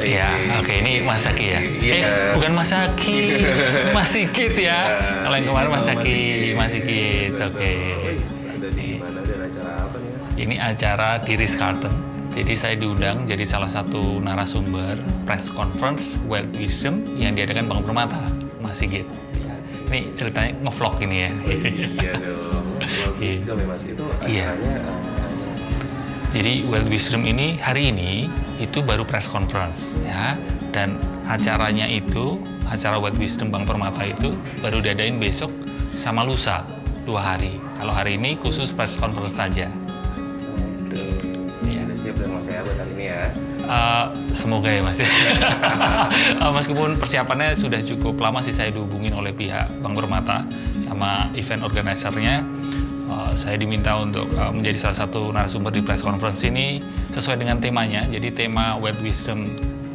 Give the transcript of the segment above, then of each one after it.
Ya, oke, ini Mas Zaki ya? Bukan Mas Zaki, Mas Sigit ya. Kalau yang kemarin Mas Zaki, Mas Sigit, oke. Ada di mana, ada acara apa nih Mas? Ini acara di Ritz-Carlton. Jadi saya diundang jadi salah satu narasumber press conference Wealth Wisdom yang diadakan Bank Permata, Mas Sigit. Ini ceritanya ngevlog ini ya. Iya dong, Wealth Wisdom ya Mas, itu acaranya Jadi Wealth Wisdom ini hari ini itu baru press conference ya, dan acaranya itu, acara Wealth Wisdom Bank Permata itu baru diadain besok sama lusa 2 hari. Kalau hari ini khusus press conference saja. Udah siap dan Mas saya buat hari ini ya. Semoga ya Mas. Meskipun persiapannya sudah cukup lama sih, saya dihubungin oleh pihak Bank Permata sama event organizer-nya. Saya diminta untuk menjadi salah satu narasumber di press conference ini sesuai dengan temanya. Jadi tema Wealth Wisdom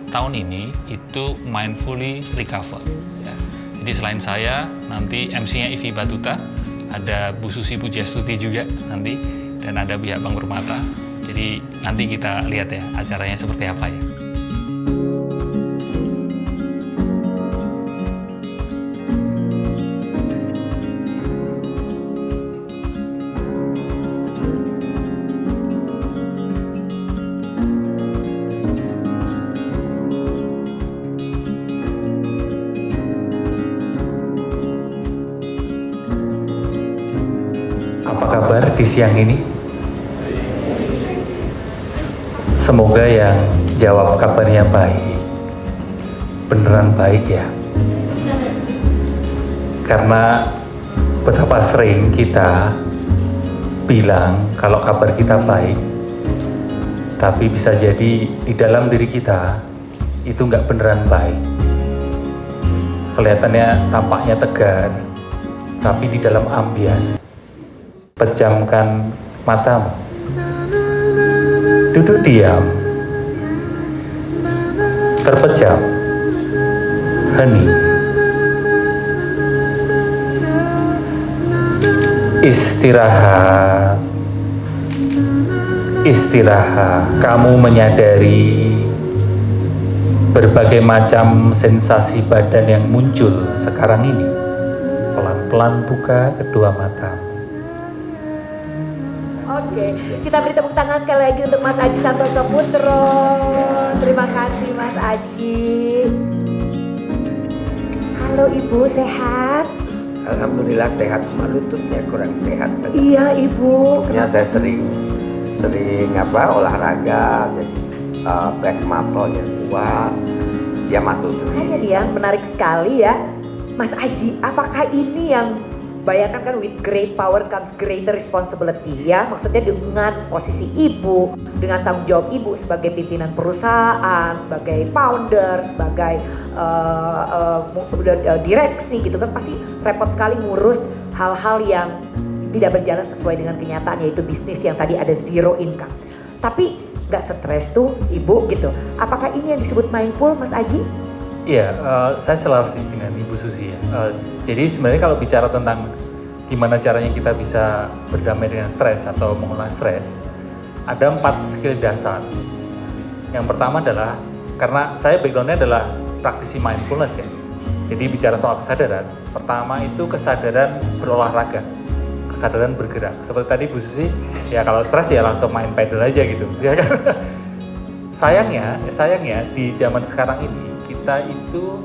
tahun ini itu Mindfully Recover. Ya. Jadi selain saya, nanti MC-nya Ivi Batuta, ada Bu Susi Pujastuti juga nanti, dan ada pihak Bank Permata. Jadi nanti kita lihat ya acaranya seperti apa ya. Apa kabar di siang ini? Semoga yang jawab kabarnya baik. Beneran baik ya. Karena betapa sering kita bilang kalau kabar kita baik, tapi bisa jadi di dalam diri kita itu nggak beneran baik. Kelihatannya tampaknya tegar, tapi di dalam ambiar. Pejamkan matamu, duduk diam, terpejam, hening, istirahat, istirahat. Kamu menyadari berbagai macam sensasi badan yang muncul sekarang ini. Pelan-pelan buka kedua matamu. Oke, kita beri tepuk tangan sekali lagi untuk Mas Aji Santoso Putro. Terima kasih Mas Aji. Halo Ibu, sehat? Alhamdulillah sehat, cuma lututnya kurang sehat saja. Iya Ibu. Ya saya sering olahraga, jadi back muscle-nya kuat, dia masuk sendiri. Hanya dia menarik sekali ya, Mas Aji. Apakah ini yang bayangkan kan, with great power comes greater responsibility ya, maksudnya dengan posisi ibu, dengan tanggung jawab ibu sebagai pimpinan perusahaan, sebagai founder, sebagai direksi gitu kan, pasti repot sekali ngurus hal-hal yang tidak berjalan sesuai dengan kenyataan, yaitu bisnis yang tadi ada zero income. Tapi nggak stres tuh ibu gitu. Apakah ini yang disebut mindful, Mas Aji? Iya, saya selarasi dengan Ibu Susi ya. Jadi sebenarnya kalau bicara tentang gimana caranya kita bisa berdamai dengan stres atau mengolah stres, ada 4 skill dasar. Yang pertama adalah, karena saya backgroundnya adalah praktisi mindfulness ya. Jadi bicara soal kesadaran, pertama itu kesadaran berolahraga, kesadaran bergerak. Seperti tadi Bu Susi, ya kalau stres ya langsung main pedal aja gitu, ya kan? Sayangnya di zaman sekarang ini kita itu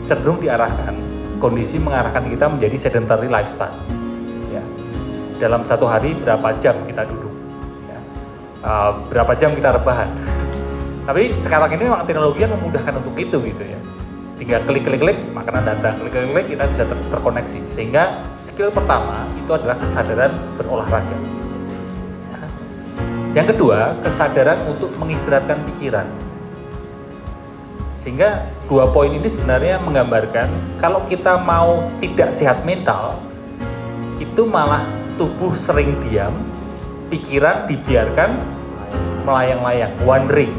cenderung diarahkan, kondisi mengarahkan kita menjadi sedentary lifestyle. Ya. Dalam satu hari berapa jam kita duduk, ya. Berapa jam kita rebahan. Tapi sekarang ini memang teknologi yang memudahkan untuk itu gitu ya. Tinggal klik, makanan datang, klik, kita bisa terkoneksi. Sehingga skill pertama itu adalah kesadaran berolahraga. Ya. Yang kedua, kesadaran untuk mengistirahatkan pikiran. Sehingga 2 poin ini sebenarnya menggambarkan kalau kita mau tidak sehat mental, itu malah tubuh sering diam, pikiran dibiarkan melayang-layang, wandering.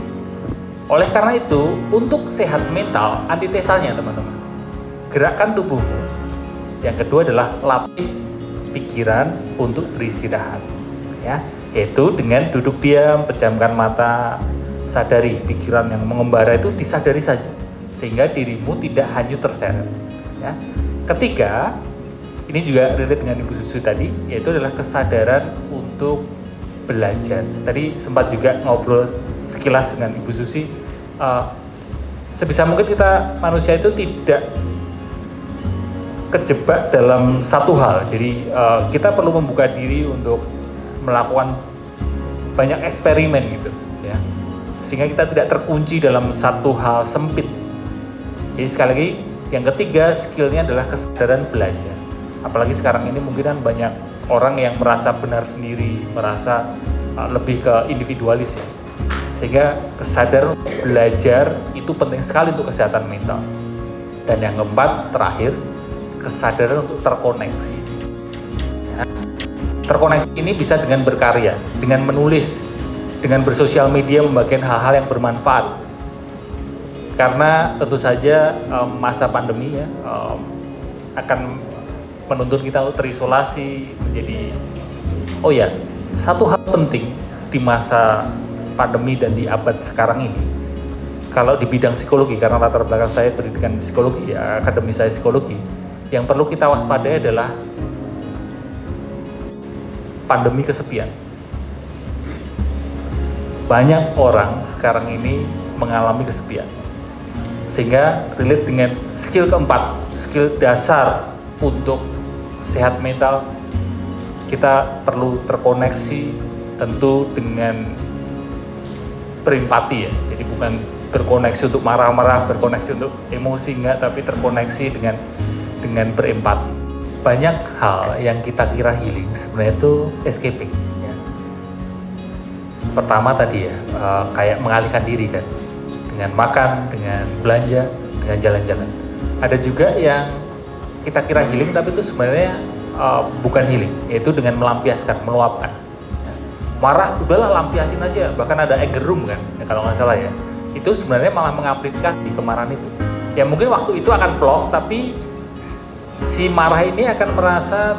Oleh karena itu, untuk sehat mental, antitesanya teman-teman, gerakkan tubuhmu. Yang kedua adalah latih pikiran untuk beristirahat, ya, yaitu dengan duduk diam, pejamkan mata, sadari pikiran yang mengembara itu disadari saja sehingga dirimu tidak hanyut terseret. Ya. Ketiga, ini juga relate dengan Ibu Susi tadi, yaitu adalah kesadaran untuk belajar. Tadi sempat juga ngobrol sekilas dengan Ibu Susi, sebisa mungkin kita manusia itu tidak kejebak dalam satu hal. Jadi kita perlu membuka diri untuk melakukan banyak eksperimen gitu, ya, sehingga kita tidak terkunci dalam satu hal sempit. Jadi sekali lagi, yang ketiga skillnya adalah kesadaran belajar. Apalagi sekarang ini mungkin kan banyak orang yang merasa benar sendiri, merasa lebih ke individualis ya. Sehingga kesadaran belajar itu penting sekali untuk kesehatan mental. Dan yang keempat, terakhir, kesadaran untuk terkoneksi. Ya. Terkoneksi ini bisa dengan berkarya, dengan menulis, dengan bersosial media, membagikan hal-hal yang bermanfaat. Karena tentu saja masa pandemi ya akan menuntut kita untuk terisolasi, menjadi satu hal penting di masa pandemi dan di abad sekarang ini. Kalau di bidang psikologi, karena latar belakang saya pendidikan psikologi, ya, akademi saya psikologi, yang perlu kita waspadai adalah pandemi kesepian. Banyak orang sekarang ini mengalami kesepian. Sehingga relate dengan skill keempat, skill dasar untuk sehat mental, kita perlu terkoneksi tentu dengan berempati ya. Jadi bukan terkoneksi untuk marah-marah, terkoneksi untuk emosi, enggak, tapi terkoneksi dengan berempati. Banyak hal yang kita kira healing sebenarnya itu escaping ya. Pertama tadi ya, kayak mengalihkan diri kan, dengan makan, dengan belanja, dengan jalan-jalan. Ada juga yang kita kira healing tapi itu sebenarnya bukan healing, yaitu dengan melampiaskan, meluapkan. Ya. Marah, udahlah lampiasin aja, bahkan ada anger room kan, ya, kalau nggak salah ya. Itu sebenarnya malah mengamplifikasi kemarahan itu. Ya mungkin waktu itu akan plong, tapi si marah ini akan merasa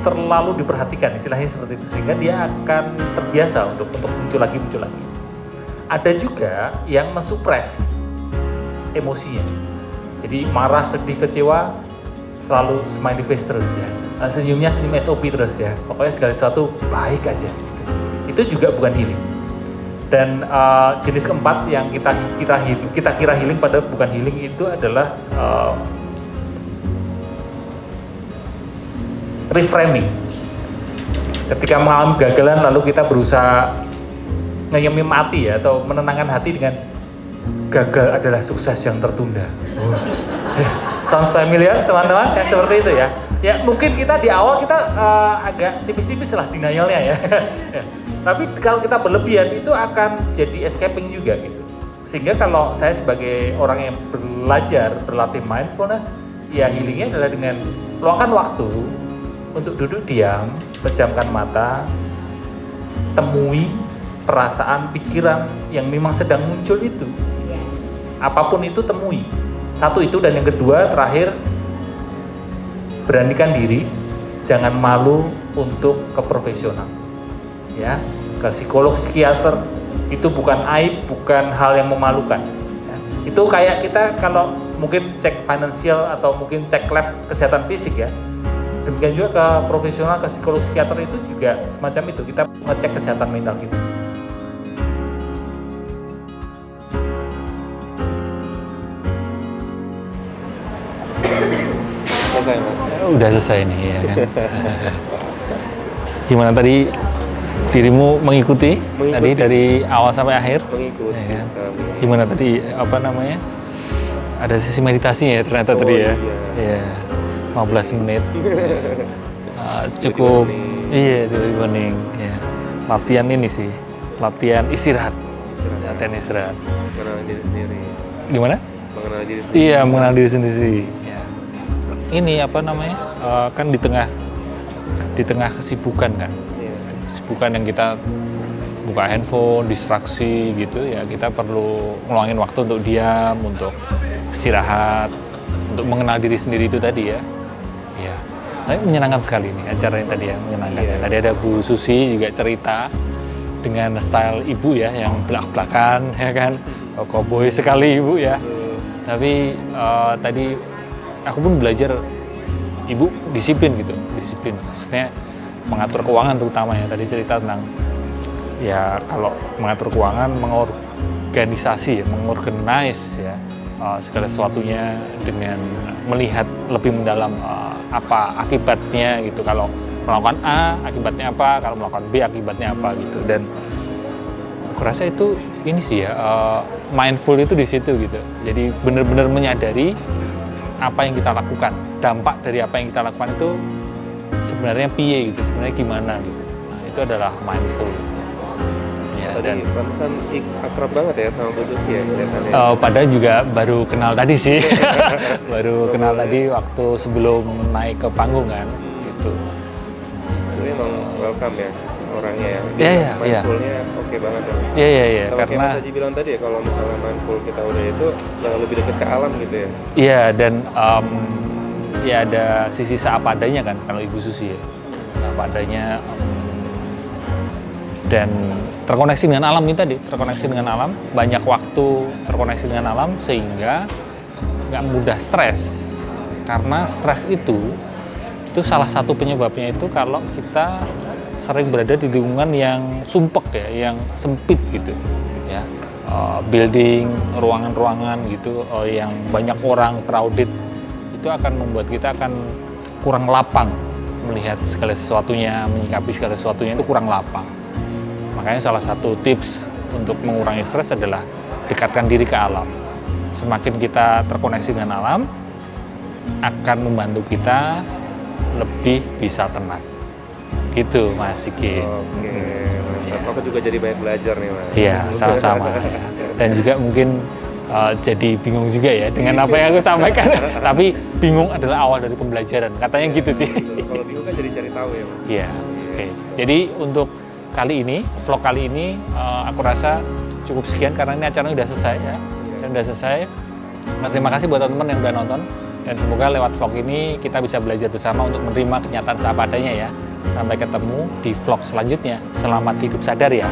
terlalu diperhatikan, istilahnya seperti itu, sehingga dia akan terbiasa untuk muncul lagi. Ada juga yang mensupres emosinya. Jadi marah, sedih, kecewa, selalu smiley face terus ya. Senyumnya senyum SOP terus ya. Pokoknya segala sesuatu baik aja. Itu juga bukan healing. Dan jenis keempat yang kita kira healing padahal bukan healing itu adalah reframing. Ketika mengalami kegagalan lalu kita berusaha menyemati ya, atau menenangkan hati dengan gagal adalah sukses yang tertunda. Sounds familiar teman-teman ya, seperti itu ya. Ya mungkin kita di awal kita agak tipis-tipis lah denialnya ya. Tapi kalau kita berlebihan itu akan jadi escaping juga gitu. Sehingga kalau saya sebagai orang yang belajar berlatih mindfulness, ya healingnya adalah dengan luangkan waktu untuk duduk diam, pejamkan mata, temui perasaan, pikiran yang memang sedang muncul itu. Apapun itu temui. Satu itu, dan yang kedua terakhir, beranikan diri, jangan malu untuk ke profesional. Ya, ke psikolog, psikiater itu bukan aib, bukan hal yang memalukan. Ya. Itu kayak kita kalau mungkin cek finansial atau mungkin cek lab kesehatan fisik ya. Demikian juga ke profesional, ke psikolog, psikiater itu juga semacam itu, kita ngecek kesehatan mental kita. Udah selesai nih ya kan. Gimana tadi dirimu mengikuti tadi dari awal sampai akhir? Mengikuti Ya kan? sekali. Gimana tadi apa namanya? Ada sesi meditasinya ya ternyata tadi ya. Iya. 15 menit. Cukup. Iya, itu morning. Ya. Latihan ini sih. Latihan istirahat. Latihan istirahat. Mengenal diri sendiri. Gimana? Mengenal diri sendiri. Iya, mengenal diri sendiri. Ya. Ini apa namanya? Kan di tengah kesibukan kan. Iya. Kesibukan yang kita buka handphone, distraksi gitu ya, kita perlu ngeluangin waktu untuk diam, untuk istirahat, untuk mengenal diri sendiri itu tadi ya. Iya. Tapi menyenangkan sekali nih acara yang tadi ya, menyenangkan. Iya. Tadi ada Bu Susi juga cerita dengan style ibu ya, yang belak-belakan ya kan, cowboy sekali ibu ya. Tapi tadi aku pun belajar ibu disiplin gitu, disiplin. Maksudnya mengatur keuangan terutama ya. Tadi cerita tentang ya kalau mengatur keuangan, mengorganisasi, mengorganize ya segala sesuatunya dengan melihat lebih mendalam apa akibatnya gitu. Kalau melakukan A, akibatnya apa? Kalau melakukan B, akibatnya apa gitu. Dan aku rasa itu ini sih ya, mindful itu di situ gitu. Jadi benar-benar menyadari apa yang kita lakukan, dampak dari apa yang kita lakukan itu sebenarnya piye gitu, sebenarnya gimana gitu. Nah, itu adalah mindful. Ya, dan pantesan akrab banget ya sama Bu Susi ya kelihatannya. Padahal juga baru kenal tadi sih, baru kenal tadi waktu sebelum naik ke panggung kan, gitu. Ini emang welcome ya orangnya ya. Iya. Mindfulnya oke banget ya. Iya. Sama Karena kayak Mas Haji bilang tadi ya, kalau misalnya mindful kita udah itu lebih dekat ke alam gitu ya. iya, dan ya ada sisi seadanya kan kalau Ibu Susi ya, seadanya. Dan terkoneksi dengan alam ini tadi, terkoneksi dengan alam, banyak waktu terkoneksi dengan alam sehingga nggak mudah stres. Karena stres itu salah satu penyebabnya itu kalau kita sering berada di lingkungan yang sumpek ya, yang sempit gitu ya, building, ruangan-ruangan gitu yang banyak orang, crowded, itu akan membuat kita akan kurang lapang melihat segala sesuatunya, menyikapi segala sesuatunya itu kurang lapang. Makanya salah satu tips untuk mengurangi stres adalah dekatkan diri ke alam. Semakin kita terkoneksi dengan alam, akan membantu kita lebih bisa tenang. Gitu Mas Sigit. Oke, mantap. Aku juga jadi banyak belajar nih Mas. Iya, sama-sama. Dan juga mungkin jadi bingung juga ya dengan apa yang aku sampaikan. Tapi bingung adalah awal dari pembelajaran. Katanya gitu sih. Kalau bingung kan jadi cari tahu ya Mas. Iya, oke. Jadi untuk kali ini, vlog kali ini aku rasa cukup sekian karena ini acaranya udah selesai ya. Acaranya udah selesai. Nah, terima kasih buat teman-teman yang udah nonton. Dan semoga lewat vlog ini kita bisa belajar bersama untuk menerima kenyataan seadanya ya. Sampai ketemu di vlog selanjutnya. Selamat hidup sadar ya.